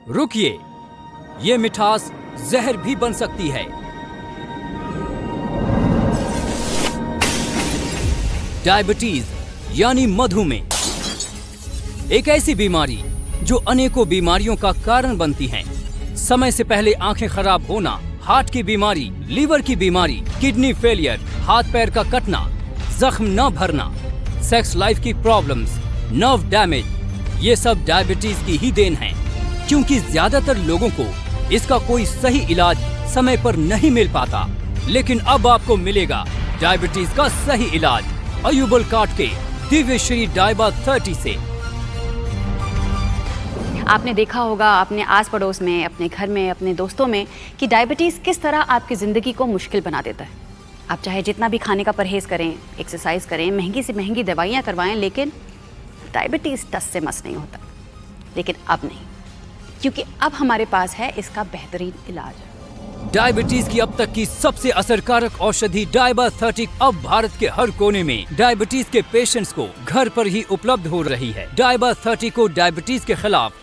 रुकिए, ये मिठास जहर भी बन सकती है। डायबिटीज यानी मधुमेह एक ऐसी बीमारी जो अनेकों बीमारियों का कारण बनती है। समय से पहले आंखें खराब होना, हार्ट की बीमारी, लीवर की बीमारी, किडनी फेलियर, हाथ पैर का कटना, जख्म न भरना, सेक्स लाइफ की प्रॉब्लम्स, नर्व डैमेज, ये सब डायबिटीज की ही देन है। क्योंकि ज्यादातर लोगों को इसका कोई सही इलाज समय पर नहीं मिल पाता, लेकिन अब आपको मिलेगा डायबिटीज का सही इलाज अयूबल कार्ड के दिव्य श्री डायबा 30 से। आपने देखा होगा अपने आस पड़ोस में, अपने घर में, अपने दोस्तों में कि डायबिटीज़ किस तरह आपकी ज़िंदगी को मुश्किल बना देता है। आप चाहे जितना भी खाने का परहेज़ करें, एक्सरसाइज करें, महंगी से महंगी दवाइयाँ करवाएं, लेकिन डायबिटीज़ टस से मस नहीं होता। लेकिन अब नहीं, क्योंकि अब हमारे पास है इसका बेहतरीन इलाज। डायबिटीज की अब तक की सबसे असरकारक औषधि डायबा 30 अब भारत के हर कोने में डायबिटीज के पेशेंट्स को घर पर ही उपलब्ध हो रही है। डायबा 30 को डायबिटीज के खिलाफ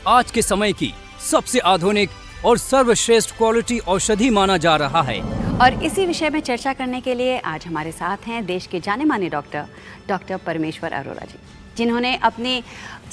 आज के समय की सबसे आधुनिक और सर्वश्रेष्ठ क्वालिटी औषधि माना जा रहा है। और इसी विषय में चर्चा करने के लिए आज हमारे साथ हैं देश के जाने माने डॉक्टर परमेश्वर अरोरा जी, जिन्होंने अपने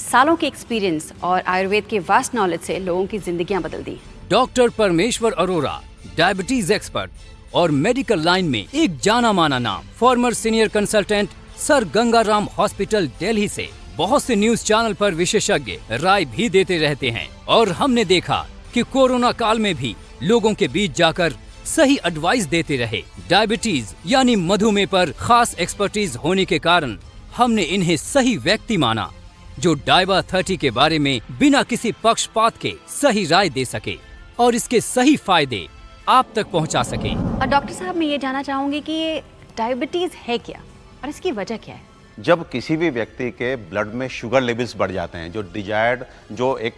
सालों के एक्सपीरियंस और आयुर्वेद के वास्ट नॉलेज से लोगों की जिंदगियां बदल दी। डॉक्टर परमेश्वर अरोरा डायबिटीज एक्सपर्ट और मेडिकल लाइन में एक जाना माना नाम। Farmer senior consultant sir Gangaram hospital Delhi से बहुत से न्यूज चैनल पर विशेषज्ञ राय भी देते रहते हैं, और हमने देखा कि कोरोना काल में भी लोगों के बीच जाकर सही एडवाइस देते रहे। डायबिटीज यानी मधुमेह पर खास एक्सपर्टीज होने के कारण हमने इन्हें सही व्यक्ति माना जो डायबा 30 के बारे में बिना किसी पक्षपात के सही राय दे सके और इसके सही फायदे आप तक पहुंचा सके। और डॉक्टर साहब, मैं ये जानना चाहूंगी कि ये डायबिटीज है क्या और इसकी वजह क्या है? जब किसी भी व्यक्ति के ब्लड में शुगर लेवल्स बढ़ जाते हैं, जो डिजायर्ड, जो एक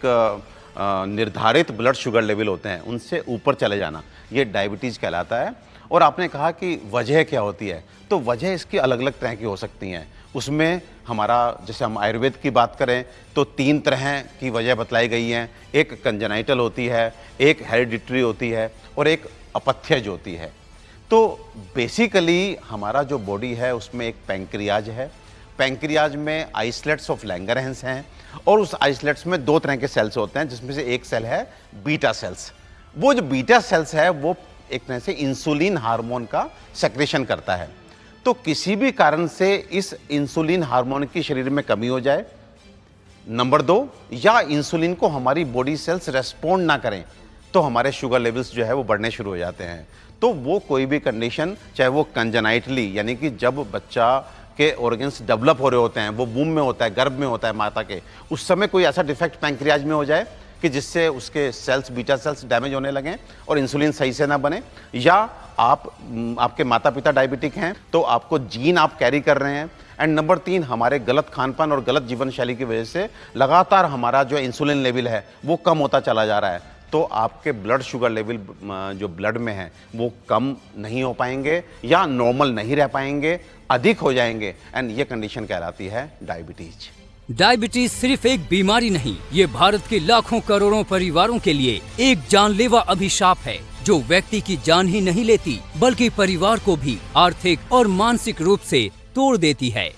निर्धारित ब्लड शुगर लेवल होते हैं, उनसे ऊपर चले जाना, ये डायबिटीज़ कहलाता है। और आपने कहा कि वजह क्या होती है, तो वजह इसकी अलग अलग तरह की हो सकती हैं। उसमें हमारा, जैसे हम आयुर्वेद की बात करें तो 3 तरह की वजह बतलाई गई हैं। एक कंजेनाइटल होती है, एक हेरिडिटरी होती है और एक अपथ्यज होती है। तो बेसिकली हमारा जो बॉडी है उसमें एक पैंक्रियाज है। पैंक्रियाज में आइसलेट्स ऑफ लैंगरहैंस हैं, और उस आइसलेट्स में 2 तरह के सेल्स होते हैं, जिसमें से एक सेल है बीटा सेल्स। वो जो बीटा सेल्स है वो एक तरह से इंसुलिन हार्मोन का सेक्रेशन करता है। तो किसी भी कारण से इस इंसुलिन हार्मोन की शरीर में कमी हो जाए, नंबर 2, या इंसुलिन को हमारी बॉडी सेल्स रेस्पॉन्ड ना करें, तो हमारे शुगर लेवल्स जो है वो बढ़ने शुरू हो जाते हैं। तो वो कोई भी कंडीशन, चाहे वो कंजेनाइटली यानी कि जब बच्चा के ऑर्गन्स डेवलप हो रहे होते हैं, वो वूम में होता है, गर्भ में होता है माता के, उस समय कोई ऐसा डिफेक्ट पैंक्रियाज में हो जाए कि जिससे उसके सेल्स, बीटा सेल्स डैमेज होने लगें और इंसुलिन सही से ना बने, या आपके माता पिता डायबिटिक हैं तो आपको जीन आप कैरी कर रहे हैं, एंड नंबर 3, हमारे गलत खानपान और गलत जीवन शैली की वजह से लगातार हमारा जो इंसुलिन लेवल है वो कम होता चला जा रहा है, तो आपके ब्लड शुगर लेवल जो ब्लड में है वो कम नहीं हो पाएंगे या नॉर्मल नहीं रह पाएंगे, अधिक हो जाएंगे, एंड ये कंडीशन कहलाती है डायबिटीज। डायबिटीज सिर्फ एक बीमारी नहीं, ये भारत के लाखों करोड़ों परिवारों के लिए एक जानलेवा अभिशाप है, जो व्यक्ति की जान ही नहीं लेती बल्कि परिवार को भी आर्थिक और मानसिक रूप से तोड़ देती है।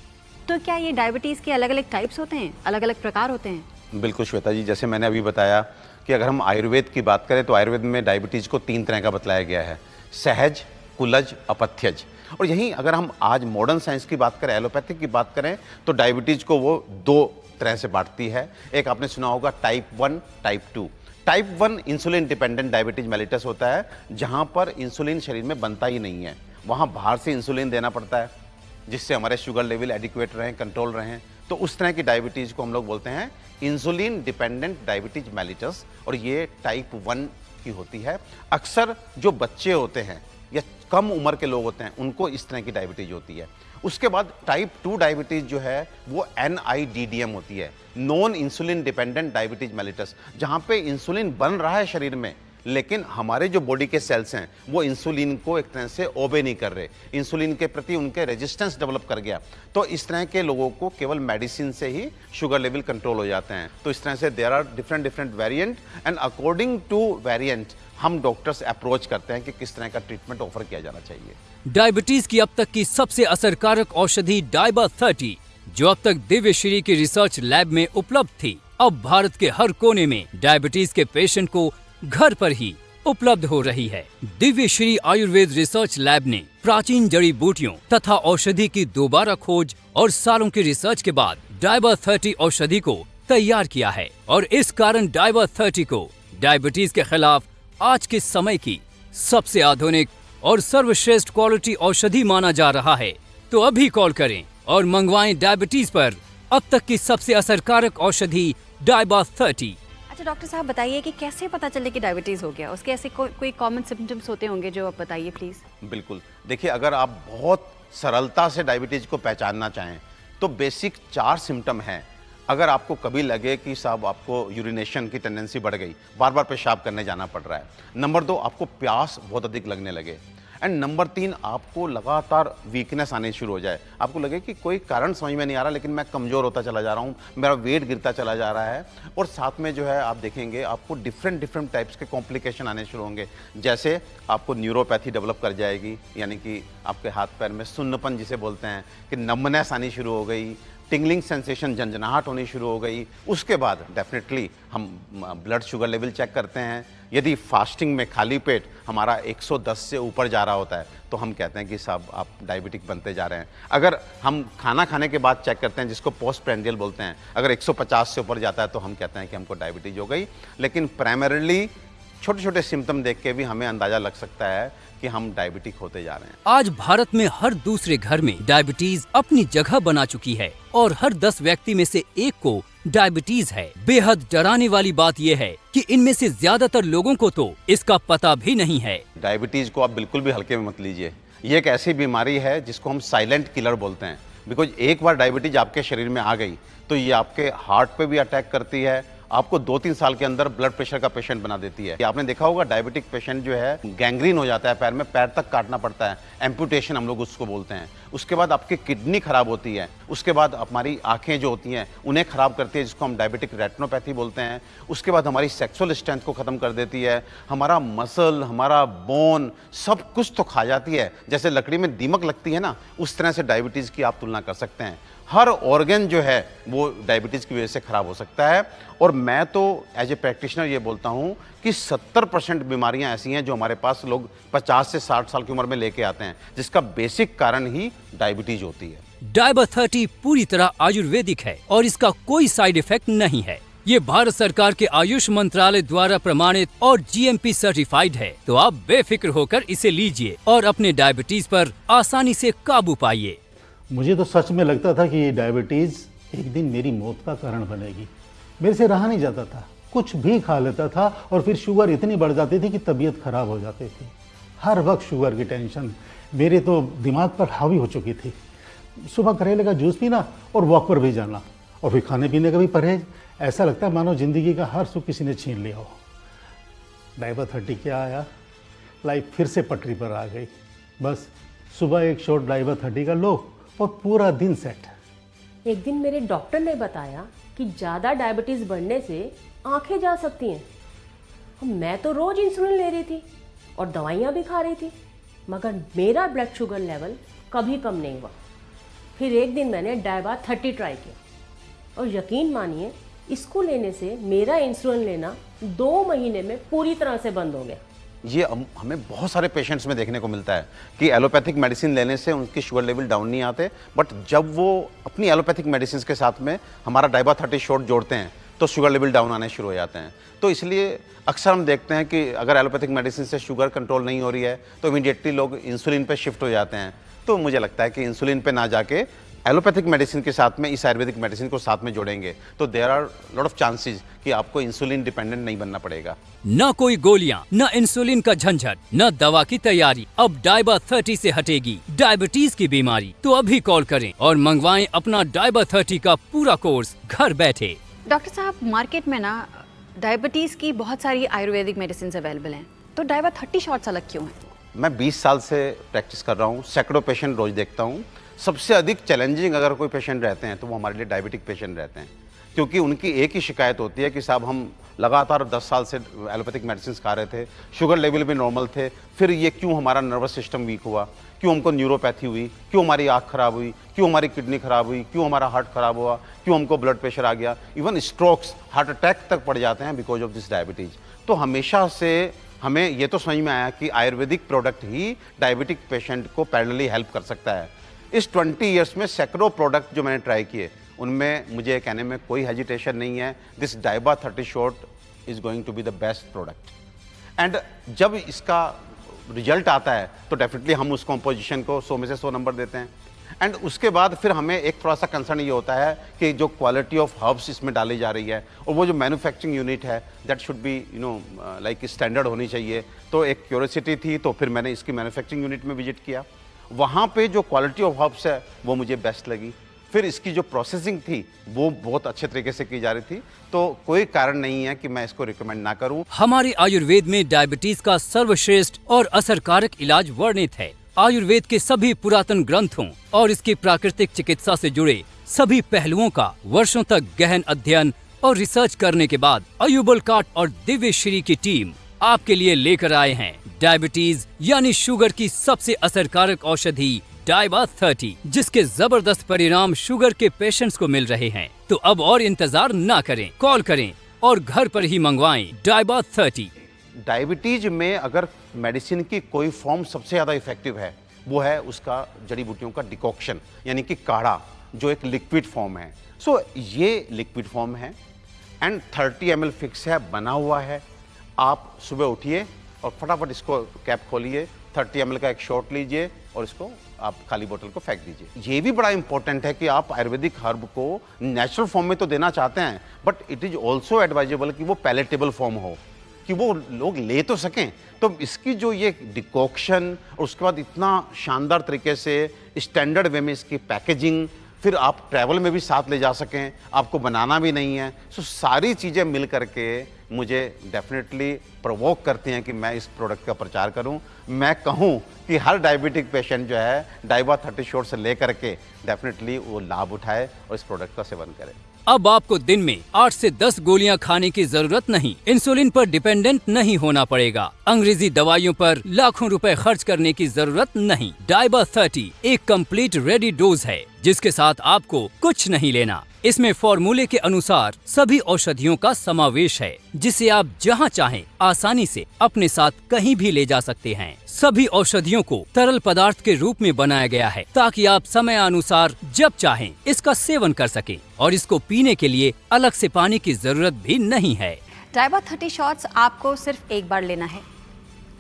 तो क्या ये डायबिटीज के अलग अलग टाइप्स होते हैं, अलग अलग प्रकार होते हैं? बिल्कुल श्वेता जी, जैसे मैंने अभी बताया कि अगर हम आयुर्वेद की बात करें तो आयुर्वेद में डायबिटीज को 3 तरह का बतलाया गया है, सहज, कुलज, अपथ्यज। और यहीं अगर हम आज मॉडर्न साइंस की बात करें, एलोपैथिक की बात करें, तो डायबिटीज को वो 2 तरह से बांटती है। एक आपने सुना होगा type 1, type 2। Type 1 insulin dependent diabetes mellitus होता है, जहां पर इंसुलिन शरीर में बनता ही नहीं है, वहां बाहर से इंसुलिन देना पड़ता है जिससे हमारे शुगर लेवल एडिक्वेट रहें, कंट्रोल रहें। तो उस तरह की डायबिटीज को हम लोग बोलते हैं इंसुलिन डिपेंडेंट डायबिटीज मेलिटस, और ये टाइप 1 की होती है। अक्सर जो बच्चे होते हैं या कम उम्र के लोग होते हैं उनको इस तरह की डायबिटीज होती है। उसके बाद टाइप 2 डायबिटीज जो है वो NIDDM होती है, non insulin dependent diabetes mellitus, जहाँ पे इंसुलिन बन रहा है शरीर में लेकिन हमारे जो बॉडी के सेल्स हैं वो इंसुलिन को एक तरह से ओबे नहीं कर रहे, इंसुलिन के प्रति उनके रेजिस्टेंस डेवलप कर गया। तो इस तरह के लोगों को केवल मेडिसिन से ही शुगर लेवल कंट्रोल हो जाते हैं। तो इस तरह से there are different variant and according to variant हम डॉक्टर्स अप्रोच करते हैं कि किस तरह का ट्रीटमेंट ऑफर किया जाना चाहिए। डायबिटीज की अब तक की सबसे असरकारक औषधि डाइबा 30, जो अब तक दिव्य श्री की रिसर्च लैब में उपलब्ध थी, अब भारत के हर कोने में डायबिटीज के पेशेंट को घर पर ही उपलब्ध हो रही है। दिव्य श्री आयुर्वेद रिसर्च लैब ने प्राचीन जड़ी बूटियों तथा औषधि की दोबारा खोज और सालों की रिसर्च के बाद डाइबा 30 औषधि को तैयार किया है और इस कारण डाइबा 30 को डायबिटीज के खिलाफ आज के समय की सबसे आधुनिक और सर्वश्रेष्ठ क्वालिटी औषधि माना जा रहा है। तो अभी कॉल करें और मंगवाएं डायबिटीज पर अब तक की सबसे असरकारक औषधि डाइबा 30। अच्छा डॉक्टर साहब बताइए कि कैसे पता चले कि डायबिटीज़ हो गया, उसके ऐसे कोई कॉमन सिम्टम्स होते होंगे जो आप बताइए प्लीज़। बिल्कुल, देखिए अगर आप बहुत सरलता से डायबिटीज को पहचानना चाहें तो बेसिक 4 सिम्टम हैं। अगर आपको कभी लगे कि साहब आपको यूरिनेशन की टेंडेंसी बढ़ गई, बार बार पेशाब करने जाना पड़ रहा है। नंबर 2, आपको प्यास बहुत अधिक लगने लगे। एंड नंबर 3, आपको लगातार वीकनेस आने शुरू हो जाए, आपको लगे कि कोई कारण समझ में नहीं आ रहा लेकिन मैं कमज़ोर होता चला जा रहा हूँ, मेरा वेट गिरता चला जा रहा है। और साथ में जो है आप देखेंगे आपको डिफरेंट टाइप्स के कॉम्प्लिकेशन आने शुरू होंगे। जैसे आपको न्यूरोपैथी डेवलप कर जाएगी, यानी कि आपके हाथ पैर में सुन्नपन जिसे बोलते हैं कि नम्बनेस आनी शुरू हो गई, टिंगलिंग सेंसेशन झंझनाहट होनी शुरू हो गई। उसके बाद डेफिनेटली हम ब्लड शुगर लेवल चेक करते हैं। यदि फास्टिंग में खाली पेट हमारा 110 से ऊपर जा रहा होता है तो हम कहते हैं कि साहब आप डायबिटिक बनते जा रहे हैं। अगर हम खाना खाने के बाद चेक करते हैं, जिसको पोस्ट प्रेंडियल बोलते हैं, अगर 150 से ऊपर जाता है तो हम कहते हैं कि हमको डायबिटीज हो गई। लेकिन प्राइमरीली छोटे छोटे सिम्टम देख के भी हमें अंदाजा लग सकता है कि हम डायबिटिक होते जा रहे हैं। आज भारत में हर दूसरे घर में डायबिटीज अपनी जगह बना चुकी है और हर 10 व्यक्ति में से एक को डायबिटीज है। बेहद डराने वाली बात यह है कि इनमें से ज्यादातर लोगों को तो इसका पता भी नहीं है। डायबिटीज को आप बिल्कुल भी हल्के में मत लीजिए। ये एक ऐसी बीमारी है जिसको हम साइलेंट किलर बोलते हैं। बिकॉज एक बार डायबिटीज आपके शरीर में आ गई तो ये आपके हार्ट पे भी अटैक करती है, आपको 2-3 साल के अंदर ब्लड प्रेशर का पेशेंट बना देती है। आपने देखा होगा डायबिटिक पेशेंट जो है गैंग्रीन हो जाता है पैर में, पैर तक काटना पड़ता है, एम्पुटेशन हम लोग उसको बोलते हैं। उसके बाद आपकी किडनी खराब होती है, उसके बाद हमारी आंखें जो होती हैं उन्हें खराब करती है, जिसको हम डायबिटिक रेटिनोपैथी बोलते हैं। उसके बाद हमारी सेक्सुअल स्ट्रेंथ को खत्म कर देती है, हमारा मसल, हमारा बोन सब कुछ तो खा जाती है। जैसे लकड़ी में दीमक लगती है ना, उस तरह से डायबिटीज़ की आप तुलना कर सकते हैं। हर ऑर्गन जो है वो डायबिटीज़ की वजह से खराब हो सकता है। और मैं तो एज ए प्रैक्टिशनर ये बोलता हूँ कि 70% बीमारियां ऐसी हैं जो हमारे पास लोग 50 से 60 साल की उम्र में लेके आते हैं, जिसका बेसिक कारण ही डायबिटीज होती है। डाइबा 30 पूरी तरह आयुर्वेदिक है और इसका कोई साइड इफेक्ट नहीं है। ये भारत सरकार के आयुष मंत्रालय द्वारा प्रमाणित और GMP सर्टिफाइड है। तो आप बेफिक्र होकर इसे लीजिए और अपने डायबिटीज पर आसानी से काबू पाइए। मुझे तो सच में लगता था कि ये डायबिटीज़ एक दिन मेरी मौत का कारण बनेगी। मेरे से रहा नहीं जाता था, कुछ भी खा लेता था और फिर शुगर इतनी बढ़ जाती थी कि तबीयत खराब हो जाती थी। हर वक्त शुगर की टेंशन मेरे तो दिमाग पर हावी हो चुकी थी। सुबह करेले का जूस पीना और वॉक पर भी जाना और फिर खाने पीने का भी परहेज। ऐसा लगता है मानो ज़िंदगी का हर सुख किसी ने छीन लिया हो। डाइबा 30 क्या आया, लाइफ फिर से पटरी पर आ गई। बस सुबह एक शॉट डाइबा 30 का लो और पूरा दिन सेट। एक दिन मेरे डॉक्टर ने बताया कि ज़्यादा डायबिटीज़ बढ़ने से आंखें जा सकती हैं। और मैं तो रोज़ इंसुलिन ले रही थी और दवाइयाँ भी खा रही थी, मगर मेरा ब्लड शुगर लेवल कभी कम नहीं हुआ। फिर एक दिन मैंने डाइबा 30 ट्राई किया और यकीन मानिए इसको लेने से मेरा इंसुलिन लेना 2 महीने में पूरी तरह से बंद हो गया। ये हमें बहुत सारे पेशेंट्स में देखने को मिलता है कि एलोपैथिक मेडिसिन लेने से उनकी शुगर लेवल डाउन नहीं आते, बट जब वो अपनी एलोपैथिक मेडिसिन के साथ में हमारा डाइबा 30 शॉट जोड़ते हैं तो शुगर लेवल डाउन आने शुरू हो जाते हैं। तो इसलिए अक्सर हम देखते हैं कि अगर एलोपैथिक मेडिसिन से शुगर कंट्रोल नहीं हो रही है तो इमीडिएटली लोग इंसुलिन पे शिफ्ट हो जाते हैं। तो मुझे लगता है कि इंसुलिन पे ना जाके एलोपैथिक मेडिसिन के साथ में इस आयुर्वेदिक मेडिसिन को साथ में जोड़ेंगे तो there are lot of chances कि आपको इंसुलिन डिपेंडेंट नहीं बनना पड़ेगा। न कोई गोलियां, न इंसुलिन का झंझट, न दवा की तैयारी। अब डाइबा 30 से हटेगी डायबिटीज की बीमारी। तो अभी कॉल करें और मंगवाएं अपना डाइबा 30 का पूरा कोर्स घर बैठे। डॉक्टर साहब मार्केट में ना डायबिटीज़ की बहुत सारी आयुर्वेदिक मेडिसिन अवेलेबल हैं, तो डाइबा 30 शॉट्स अलग क्यों हैं? मैं 20 साल से प्रैक्टिस कर रहा हूँ, सैकड़ों पेशेंट रोज देखता हूँ। सबसे अधिक चैलेंजिंग अगर कोई पेशेंट रहते हैं तो वो हमारे लिए डायबिटिक पेशेंट रहते हैं, क्योंकि उनकी एक ही शिकायत होती है कि साहब हम लगातार 10 साल से एलोपैथिक मेडिसिन खा रहे थे, शुगर लेवल भी नॉर्मल थे, फिर ये क्यों हमारा नर्वस सिस्टम वीक हुआ, क्यों हमको न्यूरोपैथी हुई, क्यों हमारी आँख खराब हुई, क्यों हमारी किडनी खराब हुई, क्यों हमारा हार्ट खराब हुआ, क्यों हमको ब्लड प्रेशर आ गया, इवन स्ट्रोक्स, हार्ट अटैक तक पड़ जाते हैं बिकॉज ऑफ दिस डायबिटीज़। तो हमेशा से हमें ये तो समझ में आया कि आयुर्वेदिक प्रोडक्ट ही डायबिटिक पेशेंट को पैरेलली हेल्प कर सकता है। इस 20 इयर्स में सैकड़ों प्रोडक्ट जो मैंने ट्राई किए, उनमें मुझे कहने में कोई हेजिटेशन नहीं है, दिस डाइबा 30 shot is going to be the best product. And जब इसका रिजल्ट आता है तो डेफिनेटली हम उस कॉम्पोजिशन को 100 में से 100 नंबर देते हैं। एंड उसके बाद फिर हमें एक थोड़ा सा कंसर्न ये होता है कि जो क्वालिटी ऑफ हर्ब्स इसमें डाली जा रही है और वो जो मैन्युफैक्चरिंग यूनिट है that should be like standard होनी चाहिए। तो एक क्यूरियोसिटी थी, तो फिर मैंने इसकी मैन्युफैक्चरिंग यूनिट में विजिट किया। वहाँ पे जो क्वालिटी ऑफ हर्ब्स है वो मुझे बेस्ट लगी। फिर इसकी जो प्रोसेसिंग थी वो बहुत अच्छे तरीके से की जा रही थी, तो कोई कारण नहीं है कि मैं इसको रिकमेंड ना करूं। हमारे आयुर्वेद में डायबिटीज का सर्वश्रेष्ठ और असरकारक इलाज वर्णित है। आयुर्वेद के सभी पुरातन ग्रंथों और इसकी प्राकृतिक चिकित्सा से जुड़े सभी पहलुओं का वर्षों तक गहन अध्ययन और रिसर्च करने के बाद अयुबल काट और दिव्य श्री की टीम आपके लिए लेकर आए हैं डायबिटीज यानी शुगर की सबसे असरकारक औषधि डाइबा 30, जिसके जबरदस्त परिणाम शुगर के पेशेंट्स को मिल रहे हैं। तो अब और इंतजार ना करें, कॉल करें और घर पर ही मंगवाएं डाइबा 30। डायबिटीज में अगर मेडिसिन की कोई फॉर्म सबसे ज़्यादा इफेक्टिव है वो है उसका जड़ी बूटियों का डिकॉक्शन, यानी कि काढ़ा, जो एक लिक्विड फॉर्म है। सो ये लिक्विड फॉर्म है एंड 30 ml फिक्स है, बना हुआ है। आप सुबह उठिए और फटाफट इसको कैप खोलिए, 30 ml का एक शॉट लीजिए और इसको आप खाली बोतल को फेंक दीजिए। ये भी बड़ा इंपॉर्टेंट है कि आप आयुर्वेदिक हर्ब को नेचुरल फॉर्म में तो देना चाहते हैं, but it is also advisable कि वो पैलेटेबल फॉर्म हो, कि वो लोग ले तो सकें। तो इसकी जो ये डिकॉक्शन और उसके बाद इतना शानदार तरीके से स्टैंडर्ड वे में इसकी पैकेजिंग, फिर आप ट्रैवल में भी साथ ले जा सकें, आपको बनाना भी नहीं है। सो सारी चीज़ें मिल करके मुझे डेफिनेटली प्रोवोक करती हैं कि मैं इस प्रोडक्ट का प्रचार करूं। मैं कहूं कि हर डायबिटिक पेशेंट जो है डाइबा 30 शॉट से ले करके डेफिनेटली वो लाभ उठाए और इस प्रोडक्ट का सेवन करे। अब आपको दिन में 8 से 10 गोलियां खाने की जरूरत नहीं, इंसुलिन पर डिपेंडेंट नहीं होना पड़ेगा, अंग्रेजी दवाइयों पर लाखों रुपए खर्च करने की जरूरत नहीं। डाइबा 30 एक कंप्लीट रेडी डोज है जिसके साथ आपको कुछ नहीं लेना। इसमें फॉर्मूले के अनुसार सभी औषधियों का समावेश है, जिसे आप जहां चाहें आसानी से अपने साथ कहीं भी ले जा सकते हैं। सभी औषधियों को तरल पदार्थ के रूप में बनाया गया है ताकि आप समय अनुसार जब चाहें इसका सेवन कर सकें और इसको पीने के लिए अलग से पानी की जरूरत भी नहीं है। डाइबा 30 शॉट्स आपको सिर्फ एक बार लेना है,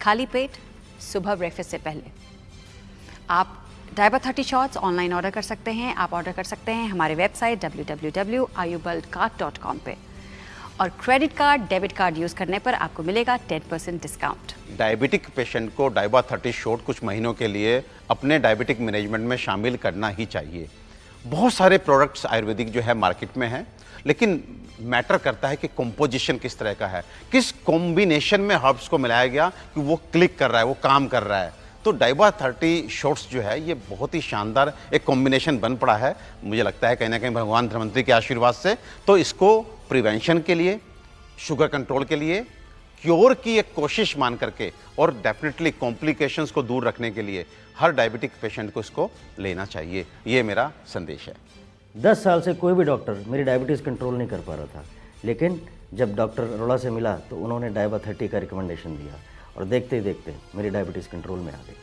खाली पेट, सुबह ब्रेकफास्ट से पहले। आप डाइबा 30 शॉट्स ऑनलाइन ऑर्डर कर सकते हैं। आप ऑर्डर कर सकते हैं हमारे वेबसाइट www.ayurbalcart.com पे, और credit card, debit card use करने पर आपको मिलेगा 10% डिस्काउंट। डायबिटिक पेशेंट को डाइबा 30 शॉट कुछ महीनों के लिए अपने डायबिटिक मैनेजमेंट में शामिल करना ही चाहिए। बहुत सारे प्रोडक्ट्स आयुर्वेदिक जो है मार्केट में हैं, लेकिन मैटर करता है कि कंपोजिशन किस तरह का है, किस कॉम्बिनेशन में हर्ब्स को मिलाया गया कि वो क्लिक कर रहा है, वो काम कर रहा है। तो डाइबा 30 शॉट्स जो है ये बहुत ही शानदार एक कॉम्बिनेशन बन पड़ा है, मुझे लगता है कहीं ना कहीं भगवान धन्वंतरी के आशीर्वाद से। तो इसको प्रिवेंशन के लिए, शुगर कंट्रोल के लिए, क्योर की एक कोशिश मान करके और डेफिनेटली कॉम्प्लिकेशंस को दूर रखने के लिए हर डायबिटिक पेशेंट को इसको लेना चाहिए। ये मेरा संदेश है। 10 साल से कोई भी डॉक्टर मेरी डायबिटीज़ कंट्रोल नहीं कर पा रहा था, लेकिन जब डॉक्टर अरोड़ा से मिला तो उन्होंने डाइबा 30 का रिकमेंडेशन दिया और देखते ही देखते मेरी डायबिटीज़ कंट्रोल में आ गई।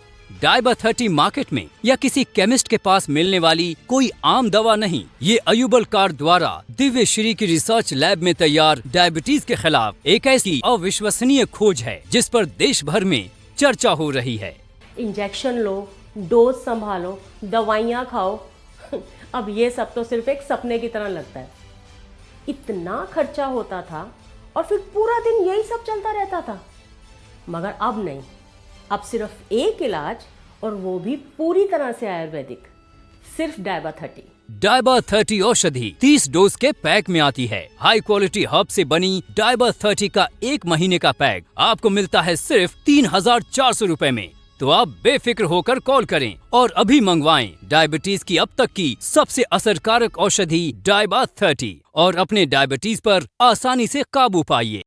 डाइबा 30 मार्केट में या किसी केमिस्ट के पास मिलने वाली कोई आम दवा नहीं, ये अयुबल कार्ड द्वारा दिव्य श्री की रिसर्च लैब में तैयार डायबिटीज के खिलाफ एक ऐसी अविश्वसनीय खोज है जिस पर देश भर में चर्चा हो रही है। इंजेक्शन लो, डोज संभालो, दवाइयाँ खाओ, अब ये सब तो सिर्फ एक सपने की तरह लगता है। इतना खर्चा होता था और फिर पूरा दिन यही सब चलता रहता था, मगर अब नहीं। अब सिर्फ एक इलाज, और वो भी पूरी तरह से आयुर्वेदिक, सिर्फ डाइबा 30। डायबा 30 औषधि 30 डोज के पैक में आती है। हाई क्वालिटी हर्ब से बनी डायबा 30 का 1 महीने का पैक आपको मिलता है सिर्फ 3,400 रुपए में। तो आप बेफिक्र होकर कॉल करें और अभी मंगवाएं डायबिटीज की अब तक की सबसे असरकारक औषधि डायबा 30 और अपने डायबिटीज पर आसानी से काबू पाइए।